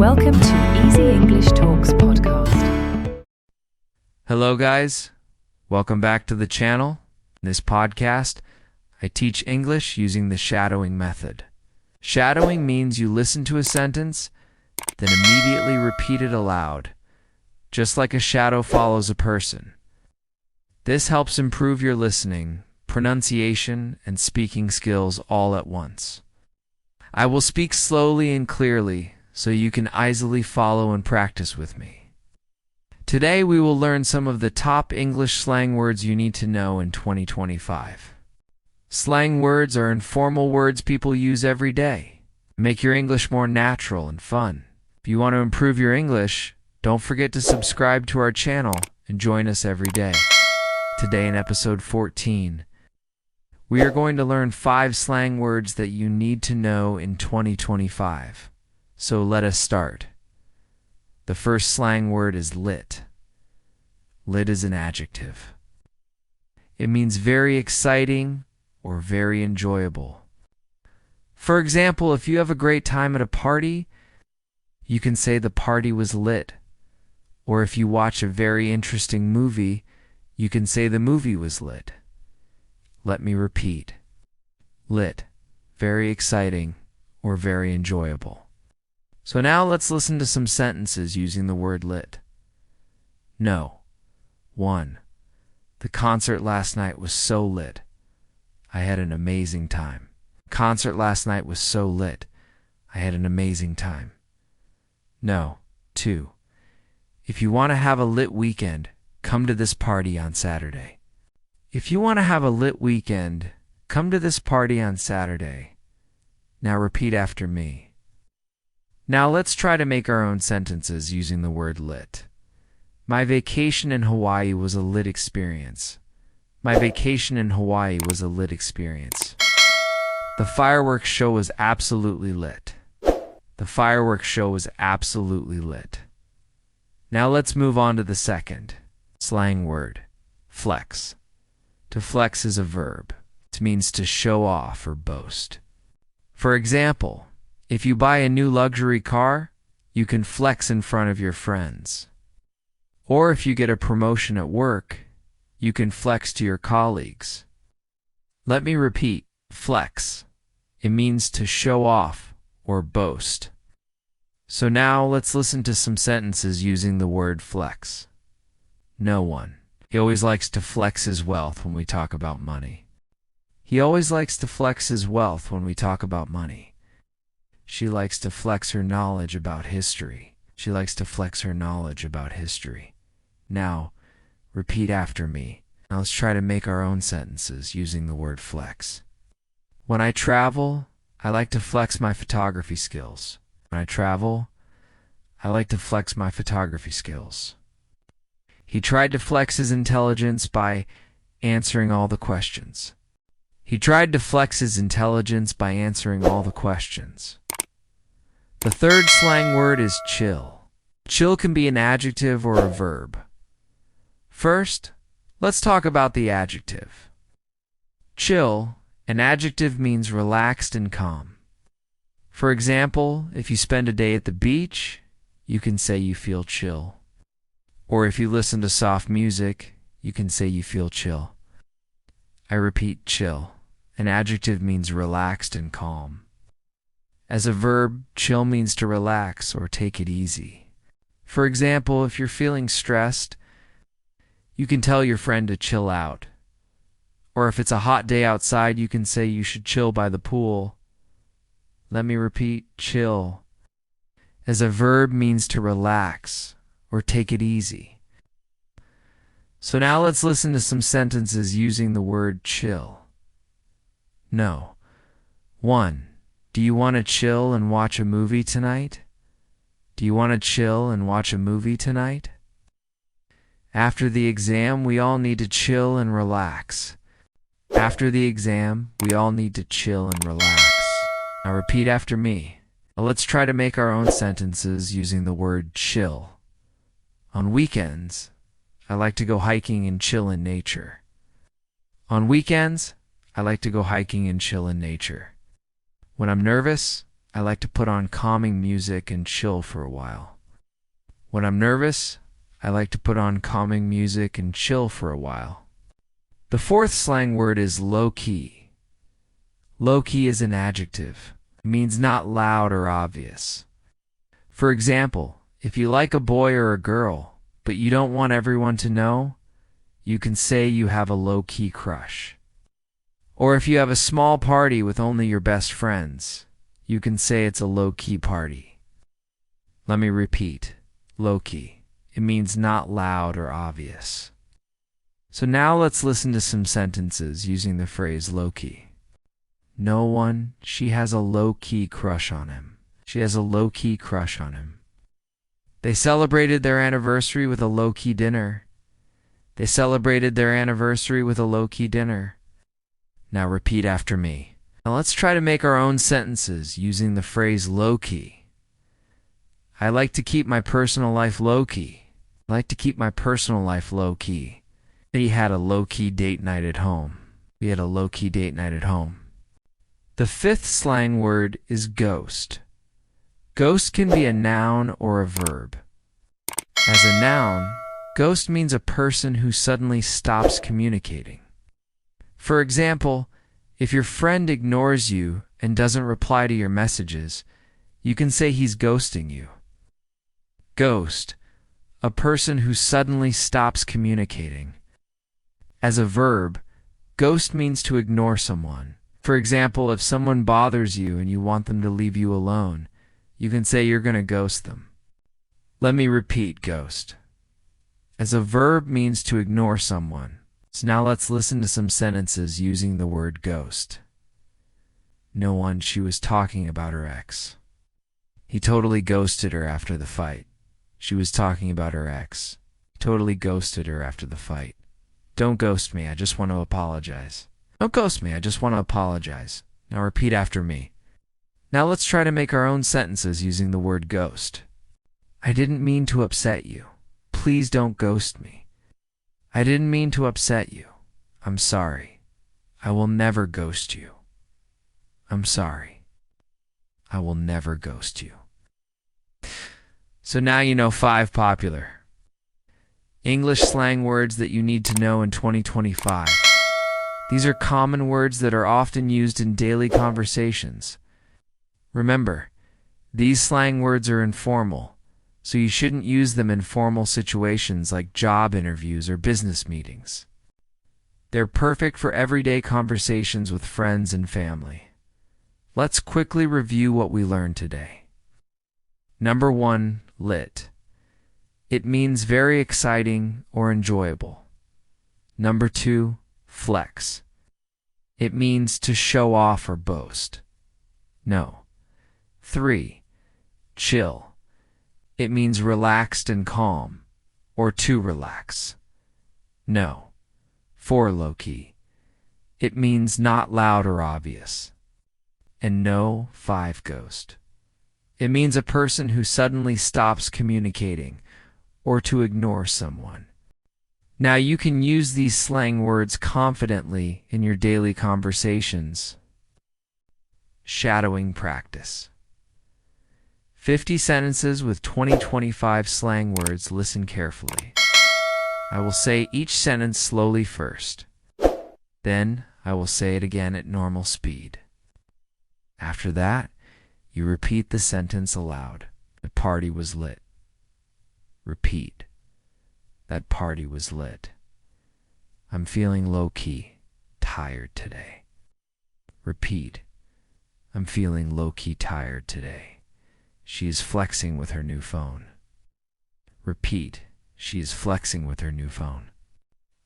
Welcome to Easy English Talks podcast. Hello guys, welcome back to the channel. In this podcast, I teach English using the shadowing method. Shadowing means you listen to a sentence, then immediately repeat it aloud, just like a shadow follows a person. This helps improve your listening, pronunciation, and speaking skills all at once. I will speak slowly and clearly so you can easily follow and practice with me. Today we will learn some of the top English slang words you need to know in 2025. Slang words are informal words people use every day. Make your English more natural and fun. If you want to improve your English, don't forget to subscribe to our channel and join us every day. Today in episode 14, we are going to learn 5 slang words that you need to know in 2025. So let us start. The first slang word is lit. Lit is an adjective. It means very exciting or very enjoyable. For example, if you have a great time at a party, you can say the party was lit. Or if you watch a very interesting movie, you can say the movie was lit. Let me repeat. Lit, very exciting or very enjoyable. So now let's listen to some sentences using the word lit. No. 1. The concert last night was so lit. I had an amazing time. Concert last night was so lit. I had an amazing time. No. 2. If you want to have a lit weekend, come to this party on Saturday. If you want to have a lit weekend, come to this party on Saturday. Now repeat after me. Now let's try to make our own sentences using the word lit. My vacation in Hawaii was a lit experience. My vacation in Hawaii was a lit experience. The fireworks show was absolutely lit. The fireworks show was absolutely lit. Now let's move on to the second slang word, flex. To flex is a verb. It means to show off or boast. For example, if you buy a new luxury car, you can flex in front of your friends. Or if you get a promotion at work, you can flex to your colleagues. Let me repeat, flex. It means to show off or boast. So now let's listen to some sentences using the word flex. No one. He always likes to flex his wealth when we talk about money. He always likes to flex his wealth when we talk about money. She likes to flex her knowledge about history. She likes to flex her knowledge about history. Now, repeat after me. Now let's try to make our own sentences using the word flex. When I travel, I like to flex my photography skills. When I travel, I like to flex my photography skills. He tried to flex his intelligence by answering all the questions. He tried to flex his intelligence by answering all the questions. The third slang word is chill. Chill can be an adjective or a verb. First, let's talk about the adjective. Chill, an adjective, means relaxed and calm. For example, if you spend a day at the beach, you can say you feel chill. Or if you listen to soft music, you can say you feel chill. I repeat, chill. An adjective means relaxed and calm. As a verb, chill means to relax or take it easy. For example, if you're feeling stressed, you can tell your friend to chill out. Or if it's a hot day outside, you can say you should chill by the pool. Let me repeat, chill. As a verb, means to relax or take it easy. So now let's listen to some sentences using the word chill. No. 1. Do you want to chill and watch a movie tonight? Do you want to chill and watch a movie tonight? After the exam, we all need to chill and relax. After the exam, we all need to chill and relax. Now repeat after me. Now let's try to make our own sentences using the word chill. On weekends, I like to go hiking and chill in nature. On weekends, I like to go hiking and chill in nature. When I'm nervous, I I like to put on calming music and chill for a while. When I'm nervous, I like to put on calming music and chill for a while. The fourth slang word is low-key. Low-key is an adjective. It means not loud or obvious. For example, if you like a boy or a girl, but you don't want everyone to know, you can say you have a low-key crush. Or if you have a small party with only your best friends, you can say it's a low-key party. Let me repeat. Low-key. It means not loud or obvious. So now let's listen to some sentences using the phrase low-key. No one, she has a low-key crush on him. She has a low-key crush on him. They celebrated their anniversary with a low-key dinner. They celebrated their anniversary with a low-key dinner. Now repeat after me. Now let's try to make our own sentences using the phrase low-key. I like to keep my personal life low-key. I like to keep my personal life low-key. He had a low-key date night at home. We had a low-key date night at home. The fifth slang word is ghost. Ghost can be a noun or a verb. As a noun, ghost means a person who suddenly stops communicating. For example, if your friend ignores you and doesn't reply to your messages, you can say he's ghosting you. Ghost, a person who suddenly stops communicating. As a verb, ghost means to ignore someone. For example, if someone bothers you and you want them to leave you alone, you can say you're going to ghost them. Let me repeat ghost. As a verb means to ignore someone. So now let's listen to some sentences using the word ghost. No one, she was talking about her ex. He totally ghosted her after the fight. She was talking about her ex. He totally ghosted her after the fight. Don't ghost me, I just want to apologize. Don't ghost me, I just want to apologize. Now repeat after me. Now let's try to make our own sentences using the word ghost. I didn't mean to upset you. Please don't ghost me. I didn't mean to upset you. I'm sorry. I will never ghost you. I'm sorry. I will never ghost you. So now you know 5 popular English slang words that you need to know in 2025. These are common words that are often used in daily conversations. Remember, these slang words are informal, so you shouldn't use them in formal situations like job interviews or business meetings. They're perfect for everyday conversations with friends and family. Let's quickly review what we learned today. Number 1, lit. It means very exciting or enjoyable. Number 2, flex. It means to show off or boast. No. 3, chill. It means relaxed and calm, or to relax. No. 4, low-key. It means not loud or obvious. And no. 5, ghost. It means a person who suddenly stops communicating, or to ignore someone. Now you can use these slang words confidently in your daily conversations. Shadowing practice. 50 sentences with 20-25 slang words. Listen carefully. I will say each sentence slowly first. Then I will say it again at normal speed. After that, you repeat the sentence aloud. The party was lit. Repeat. That party was lit. I'm feeling low-key, tired today. Repeat. I'm feeling low-key tired today. She is flexing with her new phone. Repeat. She is flexing with her new phone.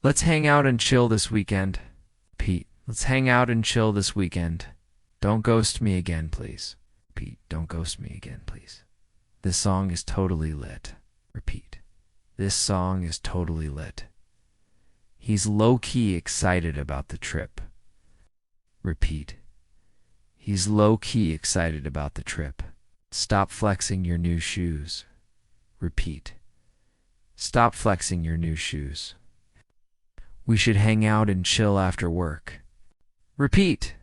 Let's hang out and chill this weekend. Repeat. Let's hang out and chill this weekend. Don't ghost me again, please. Repeat. Don't ghost me again, please. This song is totally lit. Repeat. This song is totally lit. He's low-key excited about the trip. Repeat. He's low-key excited about the trip. Stop flexing your new shoes. Repeat. Stop flexing your new shoes. We should hang out and chill after work. Repeat.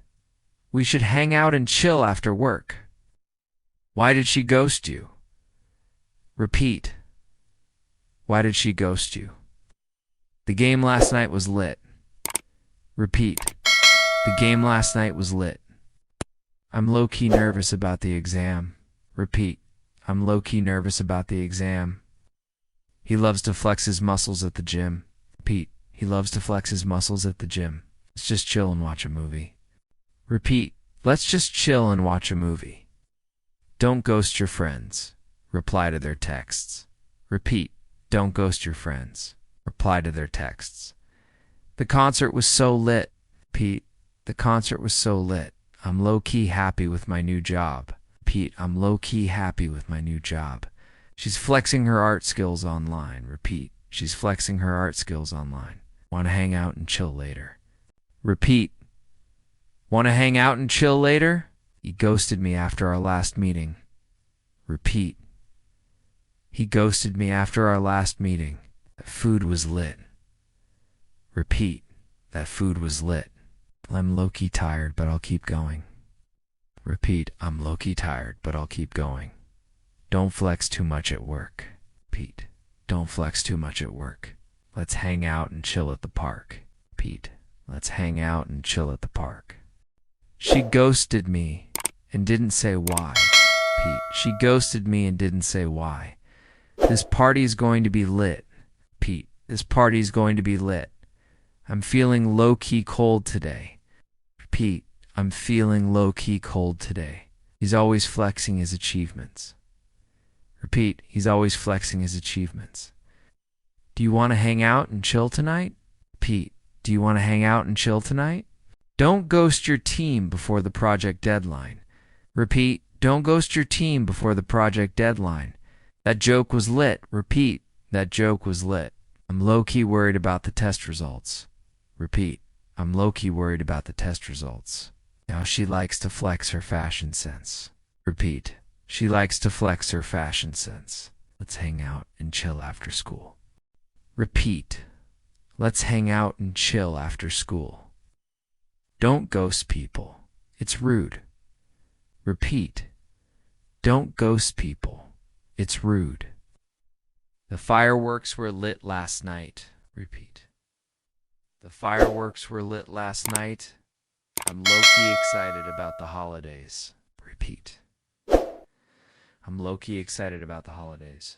We should hang out and chill after work. Why did she ghost you? Repeat. Why did she ghost you? The game last night was lit. Repeat. The game last night was lit. I'm low-key nervous about the exam. Repeat. I'm low-key nervous about the exam. He loves to flex his muscles at the gym. Repeat. He loves to flex his muscles at the gym. Let's just chill and watch a movie. Repeat. Let's just chill and watch a movie. Don't ghost your friends. Reply to their texts. Repeat. Don't ghost your friends. Reply to their texts. The concert was so lit. Repeat. The concert was so lit. I'm low-key happy with my new job. Repeat. I'm low-key happy with my new job. She's flexing her art skills online. Repeat. She's flexing her art skills online. Want to hang out and chill later. Repeat. Want to hang out and chill later? He ghosted me after our last meeting. Repeat. He ghosted me after our last meeting. That food was lit. Repeat. That food was lit. I'm low-key tired, but I'll keep going. Repeat. I'm low-key tired, but I'll keep going. Don't flex too much at work. Repeat. Don't flex too much at work. Let's hang out and chill at the park. Repeat. Let's hang out and chill at the park. She ghosted me and didn't say why. Repeat. She ghosted me and didn't say why. This party's going to be lit. Repeat. This party's going to be lit. I'm feeling low-key cold today. Repeat. I'm feeling low-key cold today. He's always flexing his achievements. Repeat. He's always flexing his achievements. Do you want to hang out and chill tonight? Repeat. Do you want to hang out and chill tonight? Don't ghost your team before the project deadline. Repeat. Don't ghost your team before the project deadline. That joke was lit. Repeat. That joke was lit. I'm low-key worried about the test results. Repeat. I'm low-key worried about the test results. Now she likes to flex her fashion sense. Repeat. She likes to flex her fashion sense. Let's hang out and chill after school. Repeat. Let's hang out and chill after school. Don't ghost people. It's rude. Repeat. Don't ghost people. It's rude. The fireworks were lit last night. Repeat. The fireworks were lit last night. I'm low-key excited about the holidays. Repeat. I'm low-key excited about the holidays.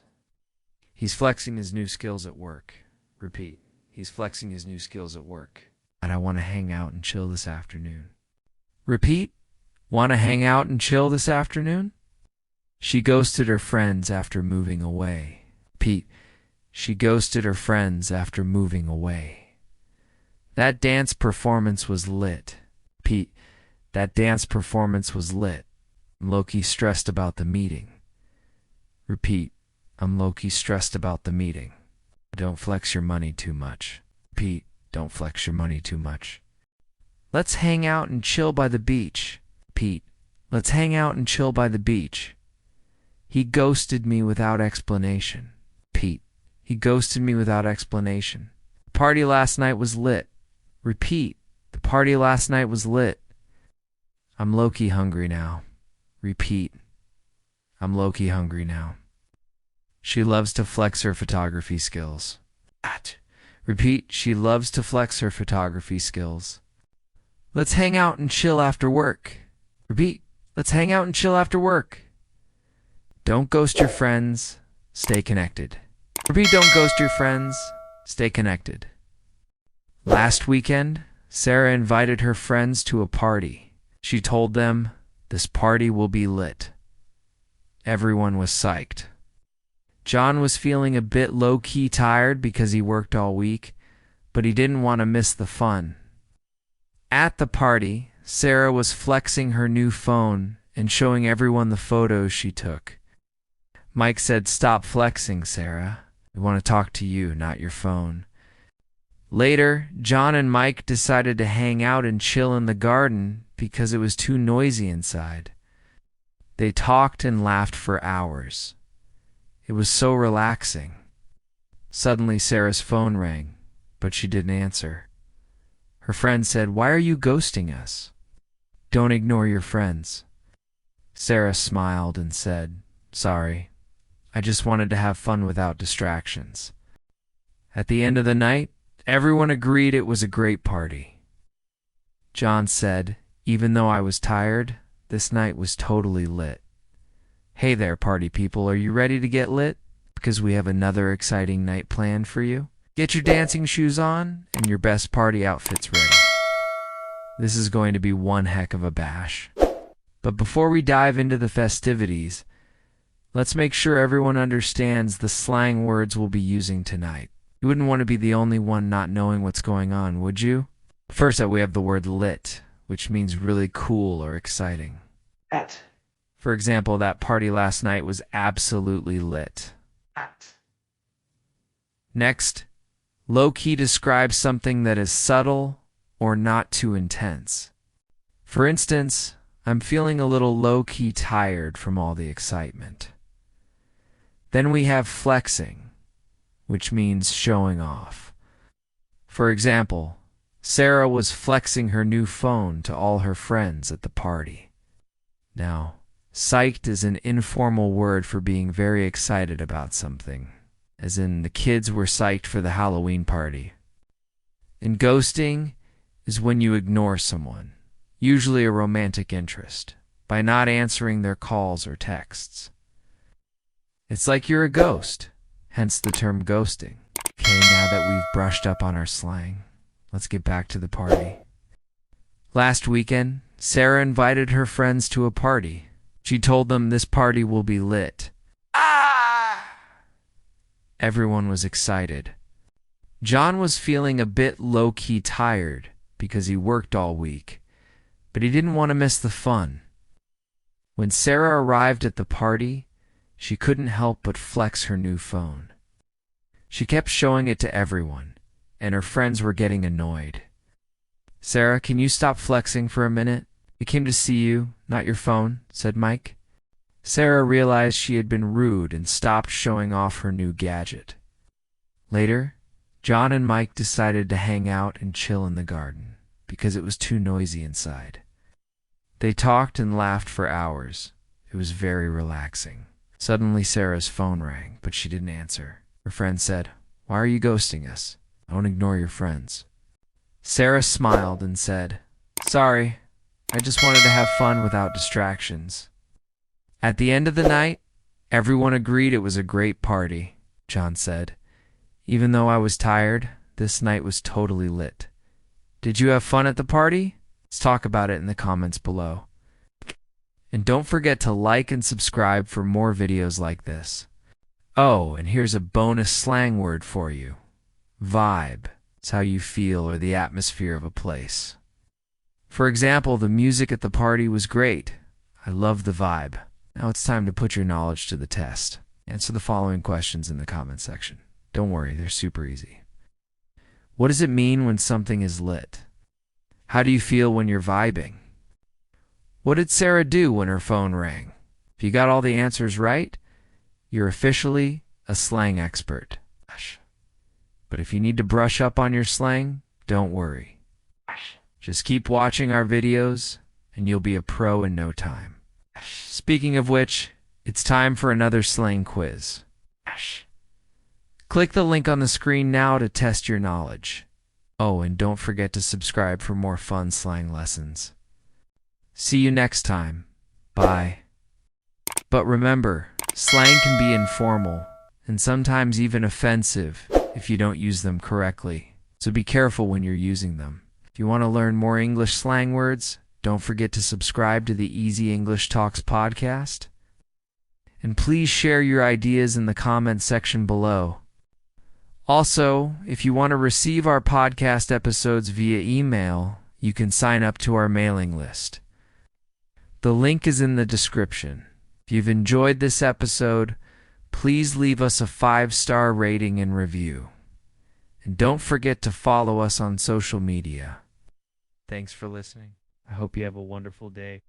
He's flexing his new skills at work. Repeat. He's flexing his new skills at work. And I want to hang out and chill this afternoon. Repeat. Want to hang out and chill this afternoon? She ghosted her friends after moving away. Repeat. She ghosted her friends after moving away. That dance performance was lit. Repeat. That dance performance was lit. I'm low-key stressed about the meeting. Repeat. I'm low-key stressed about the meeting. Don't flex your money too much. Repeat. Don't flex your money too much. Let's hang out and chill by the beach. Repeat. Let's hang out and chill by the beach. He ghosted me without explanation. Repeat. He ghosted me without explanation. The party last night was lit. Repeat. The party last night was lit. I'm low-key hungry now. Repeat. I'm low-key hungry now. She loves to flex her photography skills. Repeat. She loves to flex her photography skills. Let's hang out and chill after work. Repeat. Let's hang out and chill after work. Don't ghost your friends. Stay connected. Repeat. Don't ghost your friends. Stay connected. Last weekend, Sarah invited her friends to a party. She told them, "This party will be lit." Everyone was psyched. John was feeling a bit low-key tired because he worked all week, but he didn't want to miss the fun. At the party, Sarah was flexing her new phone and showing everyone the photos she took. Mike said, "Stop flexing, Sarah. We want to talk to you, not your phone." Later, John and Mike decided to hang out and chill in the garden because it was too noisy inside. They talked and laughed for hours. It was so relaxing. Suddenly, Sarah's phone rang, but she didn't answer. Her friend said, "Why are you ghosting us?" "Don't ignore your friends." Sarah smiled and said, "Sorry, I just wanted to have fun without distractions." At the end of the night, everyone agreed it was a great party. John said, "Even though I was tired, this night was totally lit." Hey there, party people, are you ready to get lit? Because we have another exciting night planned for you. Get your dancing shoes on and your best party outfits ready. This is going to be one heck of a bash. But before we dive into the festivities, let's make sure everyone understands the slang words we'll be using tonight. You wouldn't want to be the only one not knowing what's going on, would you? First up, we have the word lit, which means really cool or exciting. At. For example, that party last night was absolutely lit. At. Next, low-key describes something that is subtle or not too intense. For instance, I'm feeling a little low-key tired from all the excitement. Then we have flexing, which means showing off. For example, Sarah was flexing her new phone to all her friends at the party. Now, psyched is an informal word for being very excited about something, as in the kids were psyched for the Halloween party. And ghosting is when you ignore someone, usually a romantic interest, by not answering their calls or texts. It's like you're a ghost, hence the term ghosting. Okay, now that we've brushed up on our slang, let's get back to the party. Last weekend, Sarah invited her friends to a party. She told them this party will be lit. Everyone was excited. John was feeling a bit low-key tired because he worked all week, but he didn't want to miss the fun. When Sarah arrived at the party, she couldn't help but flex her new phone. She kept showing it to everyone, and her friends were getting annoyed. "Sarah, can you stop flexing for a minute? We came to see you, not your phone," said Mike. Sarah realized she had been rude and stopped showing off her new gadget. Later, John and Mike decided to hang out and chill in the garden because it was too noisy inside. They talked and laughed for hours. It was very relaxing. Suddenly, Sarah's phone rang, but she didn't answer. Her friend said, "Why are you ghosting us? Don't ignore your friends." Sarah smiled and said, "Sorry, I just wanted to have fun without distractions." At the end of the night, everyone agreed it was a great party, John said. "Even though I was tired, this night was totally lit." Did you have fun at the party? Let's talk about it in the comments below. And don't forget to like and subscribe for more videos like this. Oh, and here's a bonus slang word for you. Vibe. It's how you feel or the atmosphere of a place. For example, the music at the party was great. I love the vibe. Now it's time to put your knowledge to the test. Answer the following questions in the comment section. Don't worry, they're super easy. What does it mean when something is lit? How do you feel when you're vibing? What did Sarah do when her phone rang? If you got all the answers right, you're officially a slang expert. But if you need to brush up on your slang, don't worry. Just keep watching our videos, and you'll be a pro in no time. Speaking of which, it's time for another slang quiz. Click the link on the screen now to test your knowledge. Oh, and don't forget to subscribe for more fun slang lessons. See you next time. Bye. But remember, slang can be informal, and sometimes even offensive if you don't use them correctly. So be careful when you're using them. If you want to learn more English slang words, don't forget to subscribe to the Easy English Talks podcast. And please share your ideas in the comments section below. Also, if you want to receive our podcast episodes via email, you can sign up to our mailing list. The link is in the description. If you've enjoyed this episode, please leave us a 5-star rating and review. And don't forget to follow us on social media. Thanks for listening. I hope you have a wonderful day.